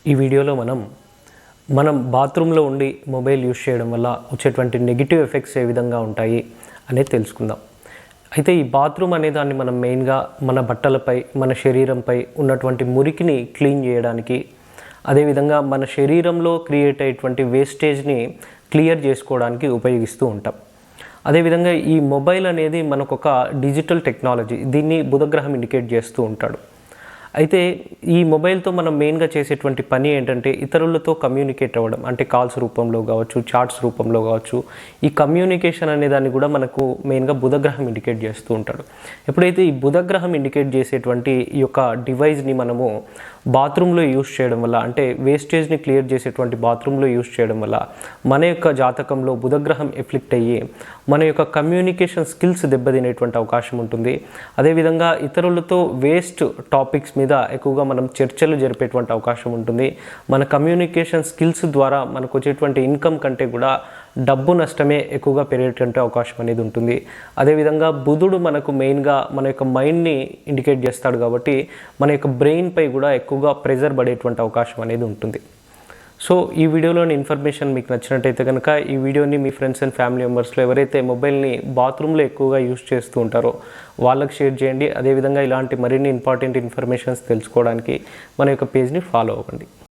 ఈ వీడియోలో మనం బాత్రూంలో ఉండి మొబైల్ యూస్ చేయడం వల్ల వచ్చేటువంటి నెగిటివ్ ఎఫెక్ట్స్ ఏ విధంగా ఉంటాయి అనేది తెలుసుకుందాం. అయితే ఈ బాత్రూమ్ అనే దాన్ని మనం మెయిన్గా మన బట్టలపై, మన శరీరంపై ఉన్నటువంటి మురికిని క్లీన్ చేయడానికి, అదేవిధంగా మన శరీరంలో క్రియేట్ అయ్యేటువంటి వేస్టేజ్ని క్లియర్ చేసుకోవడానికి ఉపయోగిస్తూ ఉంటాం. అదేవిధంగా ఈ మొబైల్ అనేది మనకొక డిజిటల్ టెక్నాలజీ. దీన్ని బుధగ్రహం ఇండికేట్ చేస్తూ ఉంటాడు. అయితే ఈ మొబైల్తో మనం మెయిన్గా చేసేటువంటి పని ఏంటంటే ఇతరులతో కమ్యూనికేట్ అవ్వడం. అంటే కాల్స్ రూపంలో కావచ్చు, చాట్స్ రూపంలో కావచ్చు. ఈ కమ్యూనికేషన్ అనే దాన్ని కూడా మనకు మెయిన్గా బుధగ్రహం ఇండికేట్ చేస్తూ ఉంటాడు. ఎప్పుడైతే ఈ బుధగ్రహం ఇండికేట్ చేసేటువంటి ఈ యొక్క డివైస్ని మనము బాత్రూంలో యూస్ చేయడం వల్ల, అంటే వేస్టేజ్ని క్లియర్ చేసేటువంటి బాత్రూంలో యూస్ చేయడం వల్ల మన యొక్క జాతకంలో బుధగ్రహం ఎఫ్లిక్ట్ అయ్యి మన యొక్క కమ్యూనికేషన్ స్కిల్స్ దెబ్బతినేటువంటి అవకాశం ఉంటుంది. అదేవిధంగా ఇతరులతో వేస్ట్ టాపిక్స్ మీద ఎక్కువగా మనం చర్చలు జరిపేటువంటి అవకాశం ఉంటుంది. మన కమ్యూనికేషన్ స్కిల్స్ ద్వారా మనకు వచ్చేటువంటి ఇన్కమ్ కంటే కూడా డబ్బు నష్టమే ఎక్కువగా పెరిగేటువంటి అవకాశం అనేది ఉంటుంది. అదేవిధంగా బుధుడు మనకు మెయిన్గా మన యొక్క మైండ్ని ఇండికేట్ చేస్తాడు కాబట్టి మన యొక్క బ్రెయిన్పై కూడా ఎక్కువగా ప్రెజర్ పడేటువంటి అవకాశం అనేది ఉంటుంది. సో ఈ వీడియోలోని ఇన్ఫర్మేషన్ మీకు నచ్చినట్టయితే కనుక ఈ వీడియోని మీ ఫ్రెండ్స్ అండ్ ఫ్యామిలీ మెంబర్స్లో ఎవరైతే మొబైల్ని బాత్రూంలో ఎక్కువగా యూస్ చేస్తూ ఉంటారో వాళ్ళకి షేర్ చేయండి. అదేవిధంగా ఇలాంటి మరిన్ని ఇంపార్టెంట్ ఇన్ఫర్మేషన్స్ తెలుసుకోవడానికి మన యొక్క పేజ్ని ఫాలో అవ్వండి.